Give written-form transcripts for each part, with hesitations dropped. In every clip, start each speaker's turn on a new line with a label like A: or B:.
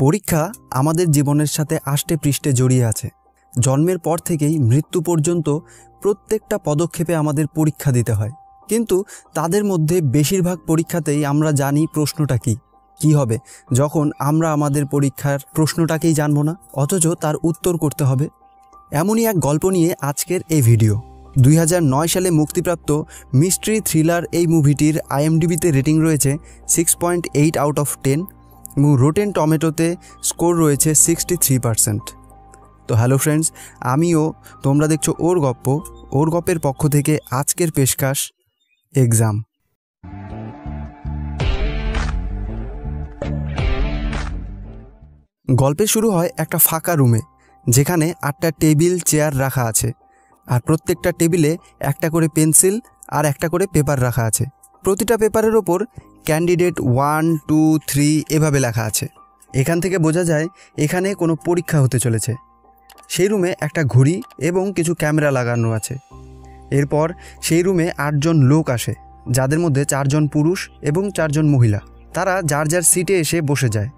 A: পরীক্ষা আমাদের জীবনের সাথে আষ্টে পৃষ্ঠে জড়িয়ে আছে। জন্মের পর থেকেই মৃত্যু পর্যন্ত প্রত্যেকটা পদক্ষেপে আমাদের পরীক্ষা দিতে হয়। কিন্তু তাদের মধ্যে বেশিরভাগ পরীক্ষাতেই আমরা জানি প্রশ্নটা কী হবে, যখন আমরা আমাদের পরীক্ষার প্রশ্নটাকেই জানব না, অথচ তার উত্তর করতে হবে। এমনই এক গল্প নিয়ে আজকের এই ভিডিও। 2009 সালে মুক্তিপ্রাপ্ত মিস্ট্রি থ্রিলার এই মুভিটির IMDb-তে রেটিং রয়েছে 6.8 আউট অফ 10 এবং রোটেন টমেটোতে স্কোর রয়েছে 63%। তো হ্যালো ফ্রেন্ডস, আমিও, তোমরা দেখছো ওর গপ্পের পক্ষ থেকে আজকের পেশকাশ এক্সাম। গল্পের শুরু হয় একটা ফাঁকা রুমে, যেখানে 8টা টেবিল চেয়ার রাখা আছে, আর প্রত্যেকটা টেবিলে একটা করে পেন্সিল আর একটা করে পেপার রাখা আছে। প্রতিটা পেপারের ওপর ক্যান্ডিডেট 1, 2, 3 এভাবে লেখা আছে। এখান থেকে বোঝা যায় এখানে কোনো পরীক্ষা হতে চলেছে। সেই রুমে একটা ঘড়ি এবং কিছু ক্যামেরা লাগানো আছে। এরপর সেই রুমে 8 জন লোক আসে, যাদের মধ্যে 4 জন পুরুষ এবং 4 জন মহিলা। তারা যার যার সিটে এসে বসে যায়।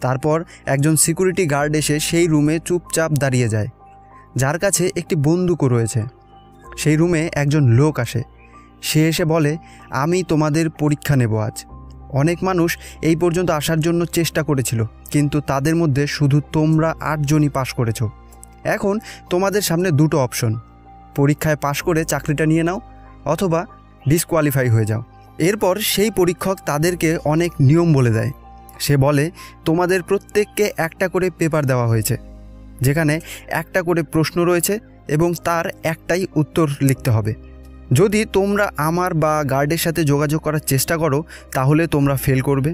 A: তারপর একজন সিকিউরিটি গার্ড এসে সেই রুমে চুপচাপ দাঁড়িয়ে যায়, যার কাছে একটি বন্দুকও রয়েছে। সেই রুমে একজন লোক আসে। সে এসে বলে, আমি তোমাদের পরীক্ষা নেব আজ। অনেক মানুষ এই পর্যন্ত আসার জন্য চেষ্টা করেছিল, কিন্তু তাদের মধ্যে শুধু তোমরা 8 জনই পাশ করেছো। এখন তোমাদের সামনে দুটো অপশন: পরীক্ষায় পাশ করে চাকরিটা নিয়ে নাও, অথবা ডিসকোয়ালিফাই হয়ে যাও। এরপর সেই পরীক্ষক তাদেরকে অনেক নিয়ম বলে দেয়। সে বলে, তোমাদের প্রত্যেককে একটা করে পেপার দেওয়া হয়েছে, যেখানে একটা করে প্রশ্ন রয়েছে এবং তার একটাই উত্তর লিখতে হবে। যদি তোমরা আমার বা গার্ডের সাথে যোগাযোগ করার চেষ্টা করো, তাহলে তোমরা ফেল করবে।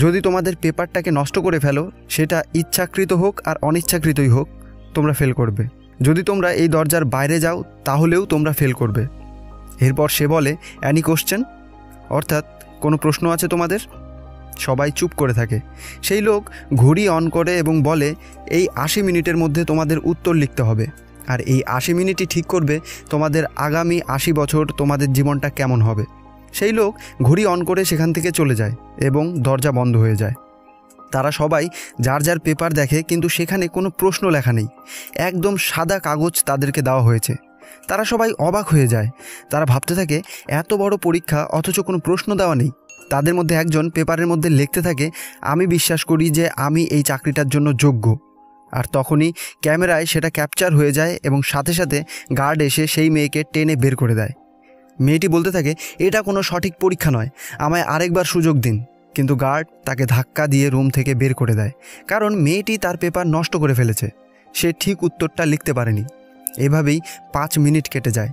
A: যদি তোমাদের পেপারটাকে নষ্ট করে ফেলো, সেটা ইচ্ছাকৃত হোক আর অনিচ্ছাকৃতই হোক, তোমরা ফেল করবে। যদি তোমরা এই দরজার বাইরে যাও, তাহলেও তোমরা ফেল করবে। এরপর সে বলে, অ্যানি কোশ্চেন, অর্থাৎ কোনো প্রশ্ন আছে তোমাদের? সবাই চুপ করে থাকে। সেই লোক ঘড়ি অন করে এবং বলে, এই 80 মিনিটের মধ্যে তোমাদের উত্তর লিখতে হবে, আর এই 80 মিনিটই ঠিক করবে তোমাদের আগামী 80 বছর তোমাদের জীবনটা কেমন হবে। সেই লোক ঘড়ি অন করে সেখান থেকে চলে যায় এবং দরজা বন্ধ হয়ে যায়। তারা সবাই যার যার পেপার দেখে, কিন্তু সেখানে কোনো প্রশ্ন লেখা নেই। একদম সাদা কাগজ তাদেরকে দেওয়া হয়েছে। তারা সবাই অবাক হয়ে যায়। তারা ভাবতে থাকে, এত বড় পরীক্ষা অথচ কোনো প্রশ্ন দেওয়া নেই। তাদের মধ্যে একজন পেপারের মধ্যে লিখতে থাকে, আমি বিশ্বাস করি যে আমি এই চাকরিটার জন্য যোগ্য। আর তখনই ক্যামেরায় সেটা ক্যাপচার হয়ে যায় এবং সাথে সাথে গার্ড এসে সেই মেয়েকে টেনে বের করে দেয়। মেয়েটি বলতে থাকে, এটা কোনো সঠিক পরীক্ষা নয়, আমায় আরেকবার সুযোগ দিন। কিন্তু গার্ড তাকে ধাক্কা দিয়ে রুম থেকে বের করে দেয়, কারণ মেয়েটি তার পেপার নষ্ট করে ফেলেছে। সে ঠিক উত্তরটা লিখতে পারেনি। এভাবেই 5 মিনিট কেটে যায়।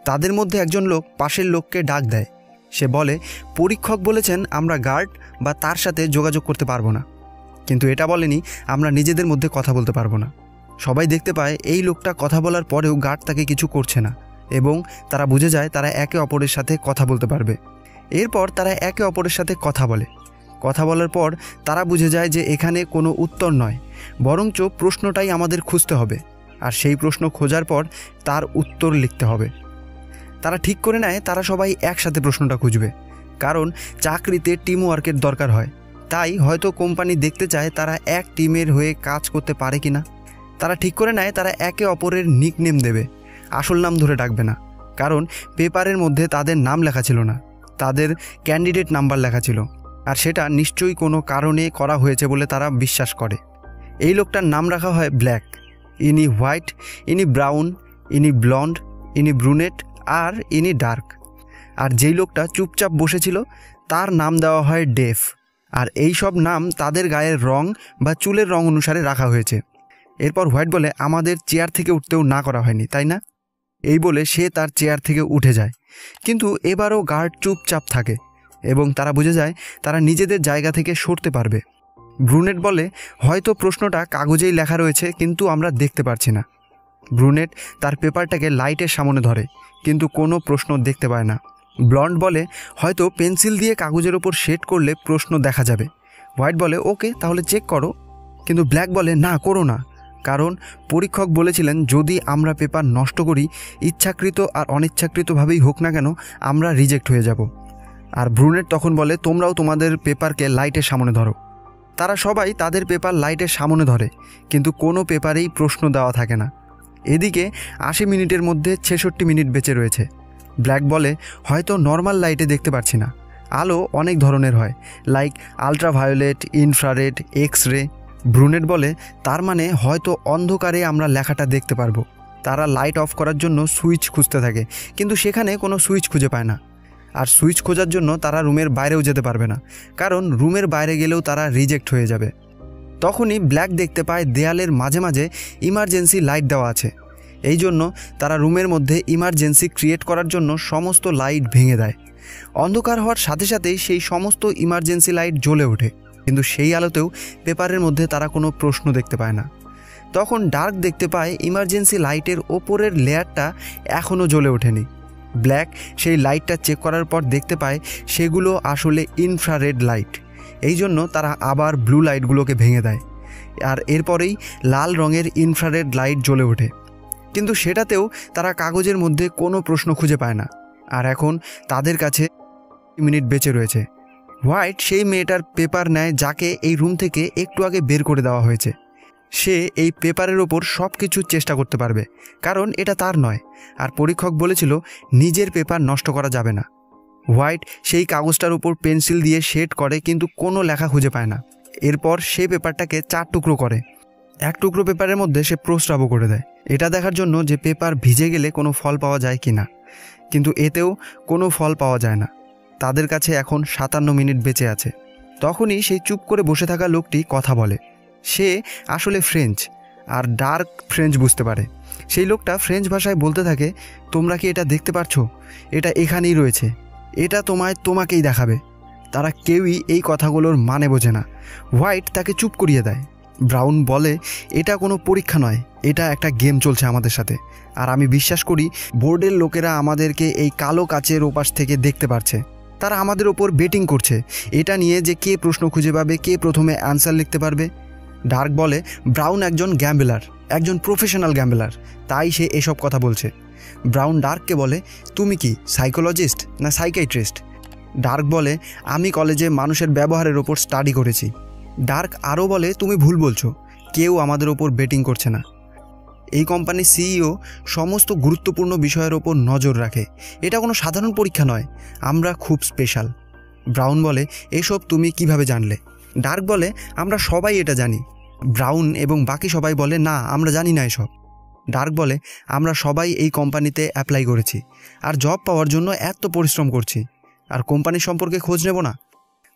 A: তাদের মধ্যে একজন লোক পাশের লোককে ডাক দেয়। সে বলে, পরীক্ষক বলেছেন আমরা গার্ড বা তার সাথে যোগাযোগ করতে পারবো না, কিন্তু এটা বলেনি আমরা নিজেদের মধ্যে কথা বলতে পারবো না। সবাই দেখতে পায় এই লোকটা কথা বলার পরেও গার্ড তাকে কিছু করছে না, এবং তারা বুঝে যায় তারা একে অপরের সাথে কথা বলতে পারবে। এরপর তারা একে অপরের সাথে কথা বলে। কথা বলার পর তারা বুঝে যায় যে এখানে কোনো উত্তর নয়, বরঞ্চ প্রশ্নটাই আমাদের খুঁজতে হবে, আর সেই প্রশ্ন খোঁজার পর তার উত্তর লিখতে হবে। তারা ঠিক করে নেয় তারা সবাই একসাথে প্রশ্নটা খুঁজবে, কারণ চাকরিতে টিম ওয়ার্কের দরকার হয়। তাই হয়তো কোম্পানি দেখতে চায় তারা এক টিমের হয়ে কাজ করতে পারে কিনা। তারা ঠিক করে নেয় তারা একে অপরের নিকনেম দেবে, আসল নাম ধরে ডাকবে না, কারণ পেপারের মধ্যে তাদের নাম লেখা ছিল না, তাদের ক্যান্ডিডেট নাম্বার লেখা ছিল, আর সেটা নিশ্চয়ই কোনো কারণে করা হয়েছে বলে তারা বিশ্বাস করে। এই লোকটার নাম রাখা হয় ব্ল্যাক, ইনি হোয়াইট, ইনি ব্রাউন, ইনি ব্লন্ড, ইনি ব্রুনেট, আর ইনি ডার্ক। আর যেই লোকটা চুপচাপ বসেছিল তার নাম দেওয়া হয় ডেফ। আর এই সব নাম তাদের গায়ের রং বা চুলের রং অনুসারে রাখা হয়েছে। এরপর হোয়াইট বলে, আমাদের চেয়ার থেকে উঠতেও না করা হয়নি, তাই না? এই বলে সে তার চেয়ার থেকে উঠে যায়। কিন্তু এবারও গার্ড চুপচাপ থাকে এবং তারা বুঝে যায় তারা নিজেদের জায়গা থেকে সরতে পারবে। ব্রুনেট বলে, হয়তো প্রশ্নটা কাগজেই লেখা রয়েছে, কিন্তু আমরা দেখতে পারছি না। ব্রুনেট তার পেপারটাকে লাইটের সামনে ধরে, কিন্তু কোনো প্রশ্ন দেখতে পায় না। ব্লন্ড বলে, হয়তো পেন্সিল দিয়ে কাগজের ওপর শেড করলে প্রশ্ন দেখা যাবে। হোয়াইট বলে, ওকে, তাহলে চেক করো। কিন্তু ব্ল্যাক বলে, না, করো না, কারণ পরীক্ষক বলেছিলেন যদি আমরা পেপার নষ্ট করি, ইচ্ছাকৃত আর অনিচ্ছাকৃতভাবেই হোক না কেন, আমরা রিজেক্ট হয়ে যাব। আর ব্রুনেট তখন বলে, তোমরাও তোমাদের পেপারকে লাইটের সামনে ধরো। তারা সবাই তাদের পেপার লাইটের সামনে ধরে, কিন্তু কোনো পেপারেই প্রশ্ন দেওয়া থাকে না। এদিকে 80 মিনিটের মধ্যে 66 মিনিট বেঁচে রয়েছে। ব্ল্যাক বলে, হয়তো নর্মাল লাইটে দেখতে পারছি না, আলো অনেক ধরনের হয়, like ultraviolet, infrared, X ray. ব্রুনেট বলে, তার মানে হয়তো অন্ধকারে আমরা লেখাটা দেখতে পারবো। তারা লাইট অফ করার জন্য সুইচ খুঁজতে থাকে, কিন্তু সেখানে কোনো সুইচ খুঁজে পায় না। আর সুইচ খোঁজার জন্য তারা রুমের বাইরেও যেতে পারবে না, কারণ রুমের বাইরে গেলেও তারা রিজেক্ট হয়ে যাবে। তখনই ব্ল্যাক দেখতে পায় দেয়ালের মাঝে মাঝে ইমার্জেন্সি লাইট দেওয়া আছে। এই জন্য তারা রুমের মধ্যে ইমার্জেন্সি ক্রিয়েট করার জন্য সমস্ত লাইট ভেঙে দেয়। অন্ধকার হওয়ার সাথে সাথেই সেই সমস্ত ইমার্জেন্সি লাইট জ্বলে ওঠে, কিন্তু সেই আলোতেও পেপারের মধ্যে তারা কোনো প্রশ্ন দেখতে পায় না। তখন ডার্ক দেখতে পায় ইমার্জেন্সি লাইটের ওপরের লেয়ারটা এখনও জ্বলে ওঠেনি। ব্ল্যাক সেই লাইটটা চেক করার পর দেখতে পায় সেগুলো আসলে ইনফ্রারেড লাইট। এই জন্য তারা আবার ব্লু লাইটগুলোকে ভেঙে দেয়, আর এরপরেই লাল রঙের ইনফ্রারেড লাইট জ্বলে ওঠে, কিন্তু সেটাতেও তারা কাগজের মধ্যে কোনো প্রশ্ন খুঁজে পায় না। আর এখন তাদের কাছে মিনিট বেঁচে রয়েছে। হোয়াইট সেই মেয়েটার পেপার নেয় যাকে এই রুম থেকে একটু আগে বের করে দেওয়া হয়েছে। সে এই পেপারের ওপর সব কিছু চেষ্টা করতে পারবে, কারণ এটা তার নয়, আর পরীক্ষক বলেছিল নিজের পেপার নষ্ট করা যাবে না। হোয়াইট সেই কাগজটার উপর পেন্সিল দিয়ে শেড করে, কিন্তু কোনো লেখা খুঁজে পায় না। এরপর সে পেপারটাকে 4 টুকরো করে। এক টুকরো পেপারের মধ্যে সে প্রস্রাবও করে দেয়, এটা দেখার জন্য যে পেপার ভিজে গেলে কোনো ফল পাওয়া যায় কি না, কিন্তু এতেও কোনো ফল পাওয়া যায় না। তাদের কাছে এখন 57 মিনিট বেঁচে আছে। তখনই সেই চুপ করে বসে থাকা লোকটি কথা বলে। সে আসলে ফ্রেঞ্চ, আর ডার্ক ফ্রেঞ্চ বুঝতে পারে। সেই লোকটা ফ্রেঞ্চ ভাষায় বলতে থাকে, তোমরা কি এটা দেখতে পারছো? এটা এখানেই রয়েছে, এটা তোমাকেই দেখাবে। তারা কেউই এই কথাগুলোর মানে বোঝে না। হোয়াইট তাকে চুপ করিয়ে দেয়। ব্রাউন বলে, এটা কোনো পরীক্ষা নয়, এটা একটা গেম চলছে আমাদের সাথে, আর আমি বিশ্বাস করি বোর্ডের লোকেরা আমাদেরকে এই কালো কাচের ওপাশ থেকে দেখতে পারছে। তারা আমাদের ওপর বেটিং করছে এটা নিয়ে যে কে প্রশ্ন খুঁজে পাবে, কে প্রথমে অ্যান্সার লিখতে পারবে। ডার্ক বলে, ব্রাউন একজন গ্যাম্বলার, একজন প্রফেশনাল গ্যাম্বলার, তাই সে এসব কথা বলছে। ব্রাউন ডার্ককে বলে, তুমি কি সাইকোলজিস্ট না সাইকিয়াট্রিস্ট? ডার্ক বলে, আমি কলেজে মানুষের ব্যবহারের ওপর স্টাডি করেছি। ডার্ক আরও বলে, তুমি ভুল বলছো, কেউ আমাদের ওপর বেটিং করছে না। এই কোম্পানির সিইও সমস্ত গুরুত্বপূর্ণ বিষয়ের ওপর নজর রাখে, এটা কোনো সাধারণ পরীক্ষা নয়, আমরা খুব স্পেশাল। ব্রাউন বলে, এসব তুমি কিভাবে জানলে? ডার্ক বলে, আমরা সবাই এটা জানি। ব্রাউন এবং বাকি সবাই বলে, না আমরা জানি না এসব। ডার্ক বলে, আমরা সবাই এই কোম্পানিতে অ্যাপ্লাই করেছি, আর জব পাওয়ার জন্য এত পরিশ্রম করছি, আর কোম্পানি সম্পর্কে খোঁজ নেব না?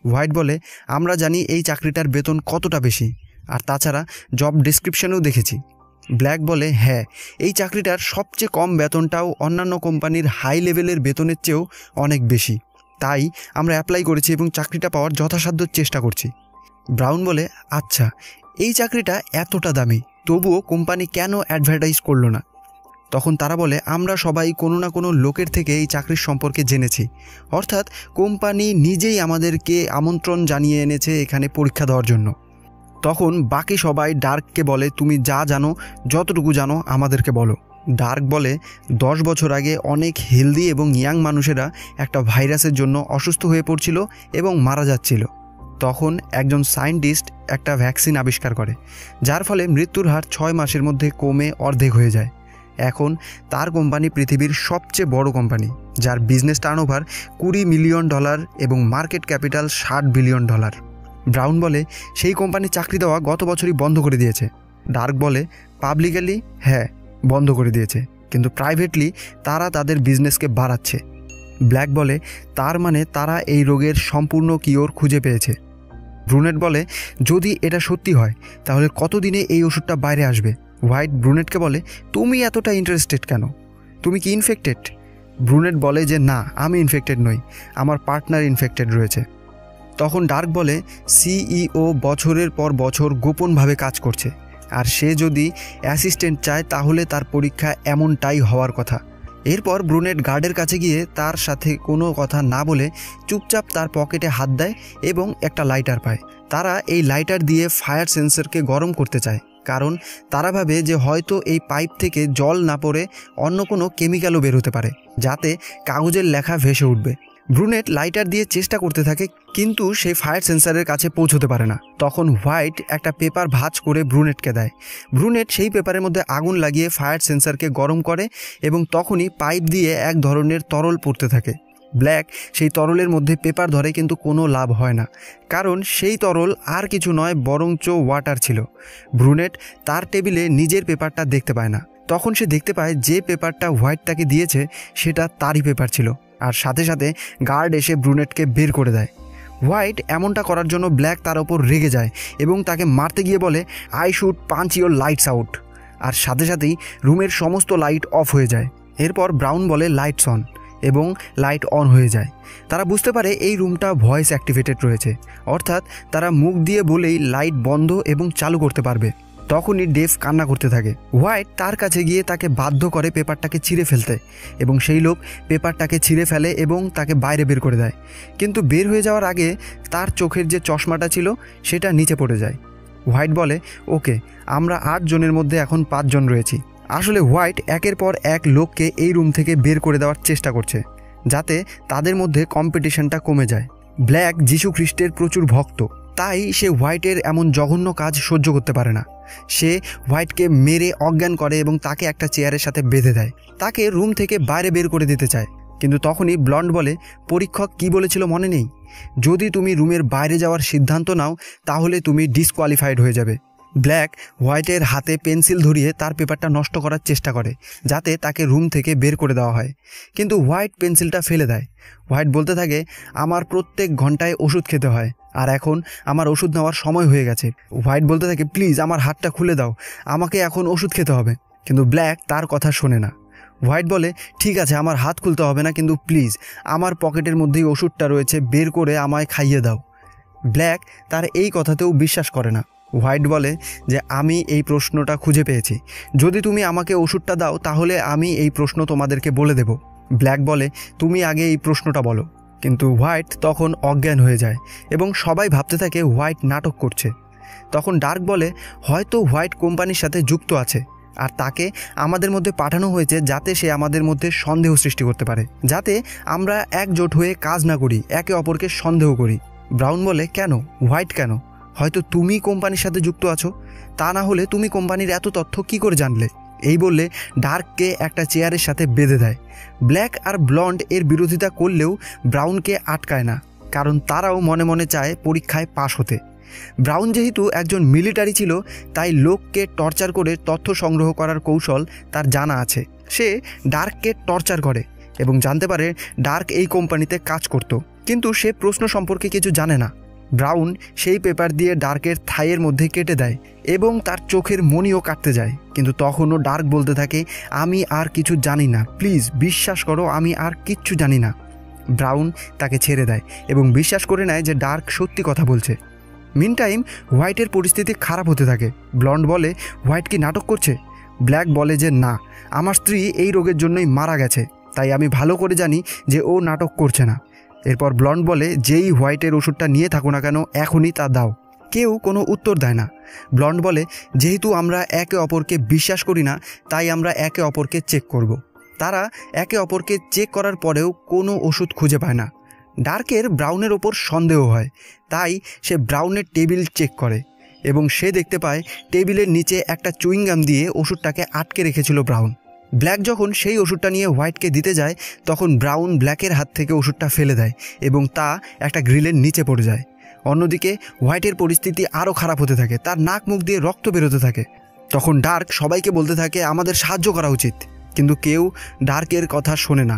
A: হোয়াইট বলে, আমরা জানি এই চাকরিটার বেতন কতটা বেশি, আর তাছাড়া জব ডেসক্রিপশনেও দেখেছি। ব্ল্যাক বলে, হ্যাঁ, এই চাকরিটার সবচেয়ে কম বেতনটাও অন্যান্য কোম্পানির হাই লেভেলের বেতনের চেয়েও অনেক বেশি, তাই আমরা অ্যাপ্লাই করেছি এবং চাকরিটা পাওয়ার যথাসাধ্য চেষ্টা করছি। ব্রাউন বলে, আচ্ছা, এই চাকরিটা এতটা দামি, তবুও কোম্পানি কেন অ্যাডভার্টাইজ করলো না? তখন তারা বলে, আমরা সবাই কোনো না কোনো লোকের থেকে এই চাকরির সম্পর্কে জেনেছি, অর্থাৎ কোম্পানি নিজেই আমাদেরকে আমন্ত্রণ জানিয়ে এনেছে এখানে পরীক্ষা দেওয়ার জন্য। তখন বাকি সবাই ডার্ককে বলে, তুমি যা জানো, যতটুকু জানো আমাদেরকে বলো। ডার্ক বলে, 10 বছর আগে অনেক হেলদি এবং ইয়াং মানুষেরা একটা ভাইরাসের জন্য অসুস্থ হয়ে পড়ছিল এবং মারা যাচ্ছিল। তখন একজন সায়েন্টিস্ট একটা ভ্যাকসিন আবিষ্কার করে, যার ফলে মৃত্যুর হার 6 মাসের মধ্যে কমে অর্ধেক হয়ে যায়। এখন তার কোম্পানি পৃথিবীর সবচেয়ে বড় কোম্পানি, যার বিজনেস টার্নওভার $20 মিলিয়ন এবং মার্কেট ক্যাপিটাল $60 বিলিয়ন। ব্রাউন বলে, সেই কোম্পানি চাকরি দেওয়া গত বছরই বন্ধ করে দিয়েছে। ডার্ক বলে, পাবলিকলি হ্যাঁ বন্ধ করে দিয়েছে, কিন্তু প্রাইভেটলি তারা তাদের বিজনেসকে বাড়াচ্ছে। ব্ল্যাক বলে, তার মানে তারা এই রোগের সম্পূর্ণ কিওর খুঁজে পেয়েছে। ব্রুনেট বলে, যদি এটা সত্যি হয় তাহলে কতদিনে এই ওষুধটা বাইরে আসবে? হোয়াইট ব্রুনেটকে বলে, তুমি এতটা ইন্টারেস্টেড কেন? তুমি কি ইনফেক্টেড? ব্রুনেট বলে যে না, আমি ইনফেক্টেড নই, আমার পার্টনার ইনফেক্টেড রয়েছে। তখন ডার্ক বলে, সিইও বছরের পর বছর গোপনভাবে কাজ করছে, আর সে যদি অ্যাসিস্ট্যান্ট চায় তাহলে তার পরীক্ষা এমনটাই হওয়ার কথা। এরপর ব্রুনেট গার্ডের কাছে গিয়ে তার সাথে কোনো কথা না বলে চুপচাপ তার পকেটে হাত দেয় এবং একটা লাইটার পায়। তারা এই লাইটার দিয়ে ফায়ার সেন্সরকে গরম করতে চায়, কারণ তারা ভাবে যে হয়তো এই পাইপ থেকে জল না পড়ে অন্য কোনো কেমিক্যালও বের হতে পারে, যাতে কাগজের লেখা ভেসে উঠবে। ব্রুনেট লাইটার দিয়ে চেষ্টা করতে থাকে, কিন্তু সেই ফায়ার সেন্সারের কাছে পৌঁছতে পারে না। তখন হোয়াইট একটা পেপার ভাঁজ করে ব্রুনেটকে দেয়। ব্রুনেট সেই পেপারের মধ্যে আগুন লাগিয়ে ফায়ার সেন্সারকে গরম করে এবং তখনই পাইপ দিয়ে এক ধরনের তরল পড়তে থাকে। ব্ল্যাক সেই তরলের মধ্যে পেপার ধরে, কিন্তু কোনো লাভ হয় না, কারণ সেই তরল আর কিছু নয় বরঞ্চ ওয়াটার ছিল। ব্রুনেট তার টেবিলে নিজের পেপারটা দেখতে পায় না। তখন সে দেখতে পায় যে পেপারটা হোয়াইট তাকে দিয়েছে সেটা তারই পেপার ছিল, আর সাথে সাথে গার্ড এসে ব্রুনেটকে বের করে দেয়। হোয়াইট এমনটা করার জন্য ব্ল্যাক তার ওপর রেগে যায় এবং তাকে মারতে গিয়ে বলে, I should punch your lights out. আর সাথে সাথেই রুমের সমস্ত লাইট অফ হয়ে যায়। এরপর ব্রাউন বলে, লাইটস অন, এবং লাইট অন হয়ে যায়। তারা বুঝতে পারে এই রুমটা ভয়েস অ্যাক্টিভেটেড রয়েছে, অর্থাৎ তারা মুখ দিয়ে বলেই লাইট বন্ধ এবং চালু করতে পারবে। তখনই ডেভ কান্না করতে থাকে। হোয়াইট তার কাছে গিয়ে তাকে বাধ্য করে পেপারটাকে ছিঁড়ে ফেলতে, এবং সেই লোক পেপারটাকে ছিঁড়ে ফেলে এবং তাকে বাইরে বের করে দেয়। কিন্তু বের হয়ে যাওয়ার আগে তার চোখের যে চশমাটা ছিল সেটা নিচে পড়ে যায়। হোয়াইট বলে, ওকে, আমরা 8 জনের মধ্যে এখন 5 জন রয়েছি। আসলে হোয়াইট একের পর এক লোককে এই রুম থেকে বের করে দেওয়ার চেষ্টা করছে, যাতে তাদের মধ্যে কম্পিটিশনটা কমে যায়। ব্ল্যাক যিশু খ্রিস্টের প্রচুর ভক্ত, তাই সে হোয়াইটের এমন জঘন্য কাজ সহ্য করতে পারে না। সে হোয়াইটকে মেরে অজ্ঞান করে এবং তাকে একটা চেয়ারের সাথে বেঁধে দেয়। তাকে রুম থেকে বাইরে বের করে দিতে চায়, কিন্তু তখনই ব্লন্ড বলে, পরীক্ষক কি বলেছিল মনে নেই? যদি তুমি রুমের বাইরে যাওয়ার সিদ্ধান্ত নাও তাহলে তুমি ডিসকোয়ালিফাইড হয়ে যাবে। ব্ল্যাক হোয়াইটের হাতে পেন্সিল ধরিয়ে তার পেপারটা নষ্ট করার চেষ্টা করে, যাতে তাকে রুম থেকে বের করে দেওয়া হয়, কিন্তু হোয়াইট পেন্সিলটা ফেলে দেয়। হোয়াইট বলতে থাকে, আমার প্রত্যেক ঘন্টায় ওষুধ খেতে হয়, আর এখন আমার ওষুধ নেওয়ার সময় হয়ে গেছে। হোয়াইট বলতে থাকে, প্লিজ আমার হাতটা খুলে দাও, আমাকে এখন ওষুধ খেতে হবে। কিন্তু ব্ল্যাক তার কথা শোনে না। হোয়াইট বলে, ঠিক আছে, আমার হাত খুলতে হবে না, কিন্তু প্লিজ আমার পকেটের মধ্যেই ওষুধটা রয়েছে, বের করে আমায় খাইয়ে দাও। ব্ল্যাক তার এই কথাতেও বিশ্বাস করে না। হোয়াইট বলে যে, আমি এই প্রশ্নটা খুঁজে পেয়েছি, যদি তুমি আমাকে ওষুধটা দাও তাহলে আমি এই প্রশ্ন তোমাদেরকে বলে দেব। ব্ল্যাক বলে, তুমি আগে এই প্রশ্নটা বলো। কিন্তু হোয়াইট তখন অজ্ঞান হয়ে যায় এবং সবাই ভাবতে থাকে হোয়াইট নাটক করছে। তখন ডার্ক বলে, হয়তো হোয়াইট কোম্পানির সাথে যুক্ত আছে, আর তাকে আমাদের মধ্যে পাঠানো হয়েছে যাতে সে আমাদের মধ্যে সন্দেহ সৃষ্টি করতে পারে, যাতে আমরা একজোট হয়ে কাজ না করি, একে অপরকে সন্দেহ করি। ব্রাউন বলে, কেন হোয়াইট, কেন? হয়তো তুমি কোম্পানির সাথে যুক্ত আছো, তা না হলে তুমি কোম্পানির এত তথ্য কি করে জানলে? এই বললে ডার্ককে একটা চেয়ারের সাথে বেঁধে দেয়। ব্ল্যাক আর ব্লন্ড এর বিরোধিতা করলেও ব্রাউনকে আটকায় না, কারণ তারাও মনে মনে চায় পরীক্ষায় পাশ হতে। ব্রাউন যেহেতু একজন মিলিটারি ছিল, তাই লোককে টর্চার করে তথ্য সংগ্রহ করার কৌশল তার জানা আছে। সে ডার্ককে টর্চার করে এবং জানতে পারে ডার্ক এই কোম্পানিতে কাজ করত, কিন্তু সে প্রশ্ন সম্পর্কে কিছু জানে না। ব্রাউন সেই পেপার দিয়ে ডার্কের থাইয়ের মধ্যে কেটে দেয় এবং তার চোখের মণিও কাটতে যায়, কিন্তু তখনও ডার্ক বলতে থাকে, আমি আর কিছু জানি না, প্লিজ বিশ্বাস করো, আমি আর কিচ্ছু জানি না। ব্রাউন তাকে ছেড়ে দেয় এবং বিশ্বাস করে নেয় যে ডার্ক সত্যি কথা বলছে। মিনটাইম হোয়াইটের পরিস্থিতি খারাপ হতে থাকে। ব্লন্ড বলে, হোয়াইট কি নাটক করছে? ব্ল্যাক বলে যে, না, আমার স্ত্রী এই রোগের জন্যই মারা গেছে, তাই আমি ভালো করে জানি যে ও নাটক করছে না। এরপর ব্লন্ড বলে, যেই হোয়াইটের ওষুধটা নিয়ে থাকো না কেন এখনই তা দাও। কেউ কোনো উত্তর দেয় না। ব্লন্ড বলে, যেহেতু আমরা একে অপরকে বিশ্বাস করি না, তাই আমরা একে অপরকে চেক করব। তারা একে অপরকে চেক করার পরেও কোনো ওষুধ খুঁজে পায় না। ডার্কের ব্রাউনের ওপর সন্দেহ হয়, তাই সে ব্রাউনের টেবিল চেক করে এবং সে দেখতে পায় টেবিলের নিচে একটা চুইংগাম দিয়ে ওষুধটাকে আটকে রেখেছিল ব্রাউন। ব্ল্যাক যখন সেই ওষুধটা নিয়ে হোয়াইটকে দিতে যায়, তখন ব্রাউন ব্ল্যাকের হাত থেকে ওষুধটা ফেলে দেয় এবং তা একটা গ্রিলের নিচে পড়ে যায়। অন্যদিকে হোয়াইটের পরিস্থিতি আরও খারাপ হতে থাকে, তার নাক মুখ দিয়ে রক্ত বেরোতে থাকে। তখন ডার্ক সবাইকে বলতে থাকে আমাদের সাহায্য করা উচিত, কিন্তু কেউ ডার্কের কথা শোনে না।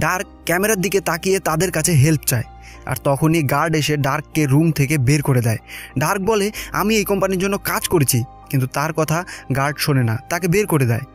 A: ডার্ক ক্যামেরার দিকে তাকিয়ে তাদের কাছে হেল্প চায়, আর তখনই গার্ড এসে ডার্ককে রুম থেকে বের করে দেয়। ডার্ক বলে, আমি এই কোম্পানির জন্য কাজ করেছি, কিন্তু তার কথা গার্ড শোনে না, তাকে বের করে দেয়।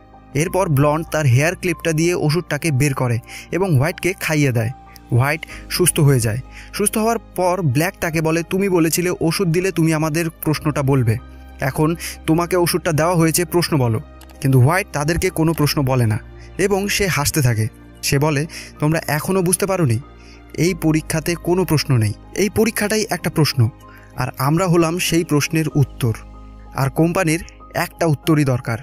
A: এরপর ব্লন্ড তার হেয়ার ক্লিপটা দিয়ে ওষুধটাকে বের করে এবং হোয়াইটকে খাইয়ে দেয়। হোয়াইট সুস্থ হয়ে যায়। সুস্থ হওয়ার পর ব্ল্যাক তাকে বলে, তুমি বলেছিলে ওষুধ দিলে তুমি আমাদের প্রশ্নটা বলবে, এখন তোমাকে ওষুধটা দেওয়া হয়েছে, প্রশ্ন বলো। কিন্তু হোয়াইট তাদেরকে কোনো প্রশ্ন বলে না এবং সে হাসতে থাকে। সে বলে, তোমরা এখনও বুঝতে পারোনি, এই পরীক্ষাতে কোনো প্রশ্ন নেই, এই পরীক্ষাটাই একটা প্রশ্ন, আর আমরা হলাম সেই প্রশ্নের উত্তর, আর কোম্পানির একটা উত্তরই দরকার।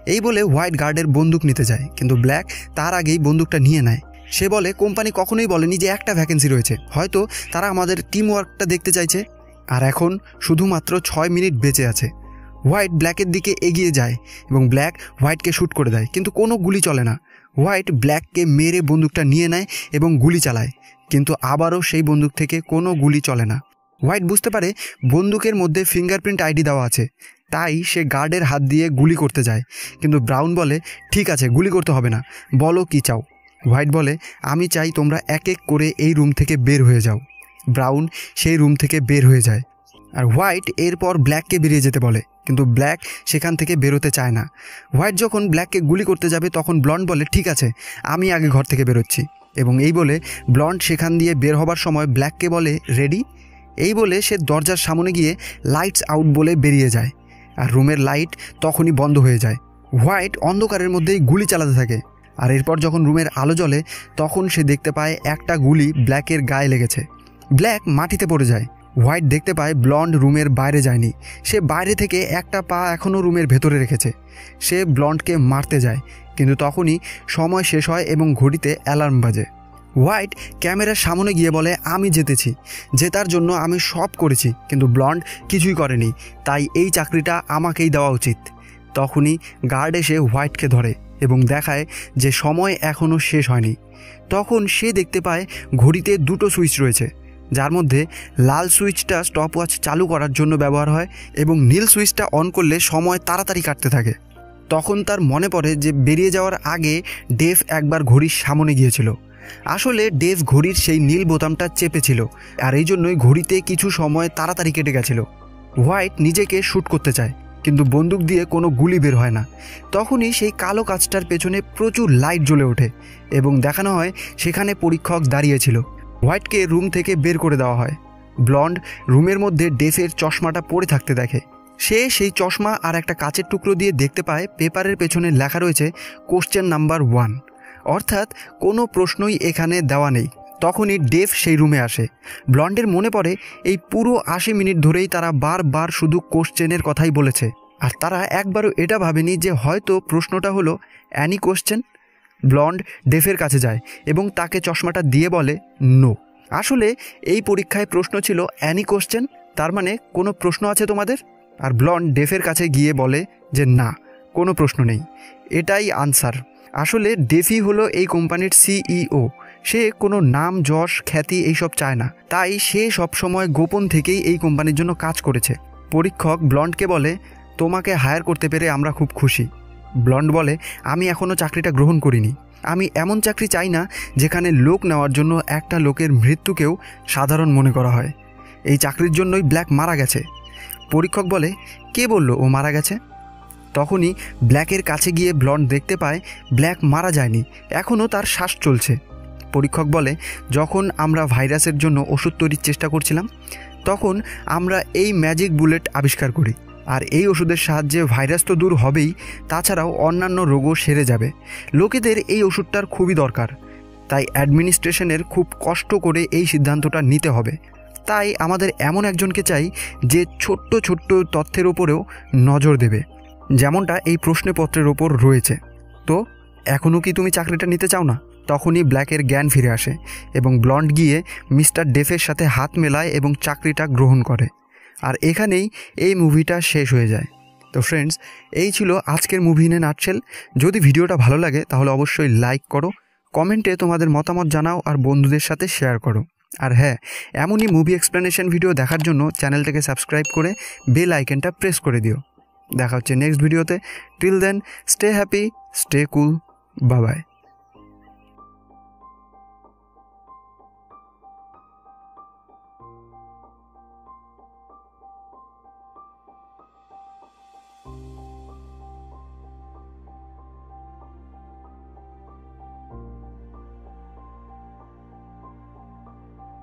A: এই বলে হোয়াইট গার্ডের বন্দুক নিতে যায়, কিন্তু ব্ল্যাক তার আগেই বন্দুকটা নিয়ে নেয়। সে বলে কোম্পানি কখনোই বলেনি যে একটা ভ্যাকেন্সি রয়েছে, হয়তো তারা আমাদের টিম ওয়ার্কটা দেখতে চাইছে। আর এখন শুধুমাত্র 6 মিনিট বেঁচে আছে। হোয়াইট ব্ল্যাকের দিকে এগিয়ে যায় এবং ব্ল্যাক হোয়াইটকে শ্যুট করে দেয়, কিন্তু কোনো গুলি চলে না। হোয়াইট ব্ল্যাককে মেরে বন্দুকটা নিয়ে নেয় এবং গুলি চালায়, কিন্তু আবারও সেই বন্দুক থেকে কোনো গুলি চলে না। হোয়াইট বুঝতে পারে বন্দুকের মধ্যে ফিঙ্গারপ্রিন্ট আইডি দেওয়া আছে, তাই সে গার্ডের হাত দিয়ে গুলি করতে যায়, কিন্তু ব্রাউন বলে ঠিক আছে গুলি করতে হবে না, বলো কি চাও। হোয়াইট বলে আমি চাই তোমরা এক এক করে এই রুম থেকে বের হয়ে যাও। ব্রাউন সেই রুম থেকে বের হয়ে যায়, আর হোয়াইট এরপর ব্ল্যাককে বেরিয়ে যেতে বলে, কিন্তু ব্ল্যাক সেখান থেকে বেরোতে চায় না। হোয়াইট যখন ব্ল্যাককে গুলি করতে যাবে তখন ব্লন্ড বলে ঠিক আছে আমি আগে ঘর থেকে বেরোচ্ছি, এবং এই বলে ব্লন্ড সেখান দিয়ে বের হবার সময় ব্ল্যাককে বলে রেডি। এই বলে সে দরজার সামনে গিয়ে লাইটস আউট বলে বেরিয়ে যায়, আর রুমের লাইট তখনই বন্ধ হয়ে যায়। হোয়াইট অন্ধকারের মধ্যেই গুলি চালাতে থাকে, আর এরপর যখন রুমের আলো জ্বলে তখন সে দেখতে পায় একটা গুলি ব্ল্যাকের গায়ে লেগেছে। ব্ল্যাক মাটিতে পড়ে যায়। হোয়াইট দেখতে পায় ব্লন্ড রুমের বাইরে যায়নি, সে বাইরে থেকে একটা পা এখনও রুমের ভেতরে রেখেছে। সে ব্লন্ডকে মারতে যায়, কিন্তু তখনই সময় শেষ হয় এবং ঘড়িতে অ্যালার্ম বাজে। হোয়াইট ক্যামেরার সামনে গিয়ে বলে আমি জিতেছি, জেতার জন্য আমি সব করেছি, কিন্তু ব্লন্ড কিছুই করেনি, তাই এই চাকরিটা আমাকেই দেওয়া উচিত। তখনই গার্ড এসে হোয়াইটকে ধরে এবং দেখায় যে সময় এখনও শেষ হয়নি। তখন সে দেখতে পায় ঘড়িতে 2টো সুইচ রয়েছে, যার মধ্যে লাল সুইচটা স্টপওয়াচ চালু করার জন্য ব্যবহার হয় এবং নীল সুইচটা অন করলে সময় তাড়াতাড়ি কাটতে থাকে। তখন তার মনে পড়ে যে বেরিয়ে যাওয়ার আগে ডেভ একবার ঘড়ির সামনে গিয়েছিল। আসলে ডেভ ঘড়ির সেই নীল বোতামটা চেপেছিল, আর এই জন্যই ঘড়িতে কিছু সময় তাড়াতাড়ি কেটে গেছিল। হোয়াইট নিজেকে শ্যুট করতে চায়, কিন্তু বন্দুক দিয়ে কোনো গুলি বের হয় না। তখনই সেই কালো কাঁচটার পেছনে প্রচুর লাইট জ্বলে ওঠে এবং দেখানো হয় সেখানে পরীক্ষক দাঁড়িয়েছিল। হোয়াইটকে রুম থেকে বের করে দেওয়া হয়। ব্লন্ড রুমের মধ্যে ডেভের চশমাটা পরে থাকতে দেখে। সে সেই চশমা আর একটা কাচের টুকরো দিয়ে দেখতে পায় পেপারের পেছনে লেখা রয়েছে কোশ্চেন নাম্বার 1, অর্থাৎ কোনো প্রশ্নই এখানে দেওয়া নেই। তখনই ডেভ সেই রুমে আসে। ব্লন্ডের মনে পড়ে এই পুরো 80 মিনিট ধরেই তারা বারবার শুধু কোশ্চেনের কথাই বলেছে, আর তারা একবারও এটা ভাবেনি যে হয়তো প্রশ্নটা হলো অ্যানি কোশ্চেন। ব্লন্ড ডেভের কাছে যায় এবং তাকে চশমাটা দিয়ে বলে নো, আসলে এই পরীক্ষায় প্রশ্ন ছিল অ্যানি কোশ্চেন, তার মানে কোনো প্রশ্ন আছে তোমাদের? আর ব্লন্ড ডেভের কাছে গিয়ে বলে যে না, কোনো প্রশ্ন নেই, এটাই আনসার। আসলে ডেভই হলো এই কোম্পানির সিইও, সে কোনো নাম যশ খ্যাতি এইসব চায় না, তাই সে সবসময় গোপন থেকেই এই কোম্পানির জন্য কাজ করেছে। পরীক্ষক ব্লন্ডকে বলে তোমাকে হায়ার করতে পেরে আমরা খুব খুশি। ব্লন্ড বলে আমি এখনও চাকরিটা গ্রহণ করিনি, আমি এমন চাকরি চাই না যেখানে লোক নেওয়ার জন্য একটা লোকের মৃত্যুকেও সাধারণ মনে করা হয়। এই চাকরির জন্যই ব্ল্যাক মারা গেছে। পরীক্ষক বলে কে বলল ও মারা গেছে? তখনই ব্ল্যাকের কাছে গিয়ে ব্লন্ড দেখতে পায় ব্ল্যাক মারা যায়নি, এখনও তার শ্বাস চলছে। পরীক্ষক বলে যখন আমরা ভাইরাসের জন্য ওষুধ তৈরির চেষ্টা করছিলাম তখন আমরা এই ম্যাজিক বুলেট আবিষ্কার করি, আর এই ওষুধের সাহায্যে ভাইরাস তো দূর হবেই, তাছাড়াও অন্যান্য রোগও সেরে যাবে। লোকেদের এই ওষুধটার খুবই দরকার, তাই অ্যাডমিনিস্ট্রেশনের খুব কষ্ট করে এই সিদ্ধান্তটা নিতে হবে। তাই আমাদের এমন একজনকে চাই যে ছোট্ট ছোট্ট তথ্যের ওপরেও নজর দেবে, যেমনটা এই প্রশ্নপত্রের ওপর রয়েছে। তো এখনও কি তুমি চাকরিটা নিতে চাও না? তখনই ব্ল্যাকের জ্ঞান ফিরে আসে এবং ব্লন্ড গিয়ে মিস্টার ডেভের সাথে হাত মেলায় এবং চাকরিটা গ্রহণ করে। আর এখানেই এই মুভিটা শেষ হয়ে যায়। তো ফ্রেন্ডস, এই ছিল আজকের মুভি ইন এ নাটশেল। যদি ভিডিওটা ভালো লাগে তাহলে অবশ্যই লাইক করো, কমেন্টে তোমাদের মতামত জানাও আর বন্ধুদের সাথে শেয়ার করো। আর হ্যাঁ, এমনই মুভি এক্সপ্লেনেশন ভিডিও দেখার জন্য চ্যানেলটাকে সাবস্ক্রাইব করে বেল আইকনটা প্রেস করে দিও। দেখা হচ্ছে নেক্সট ভিডিওতে। Till then, stay happy, stay cool, bye by.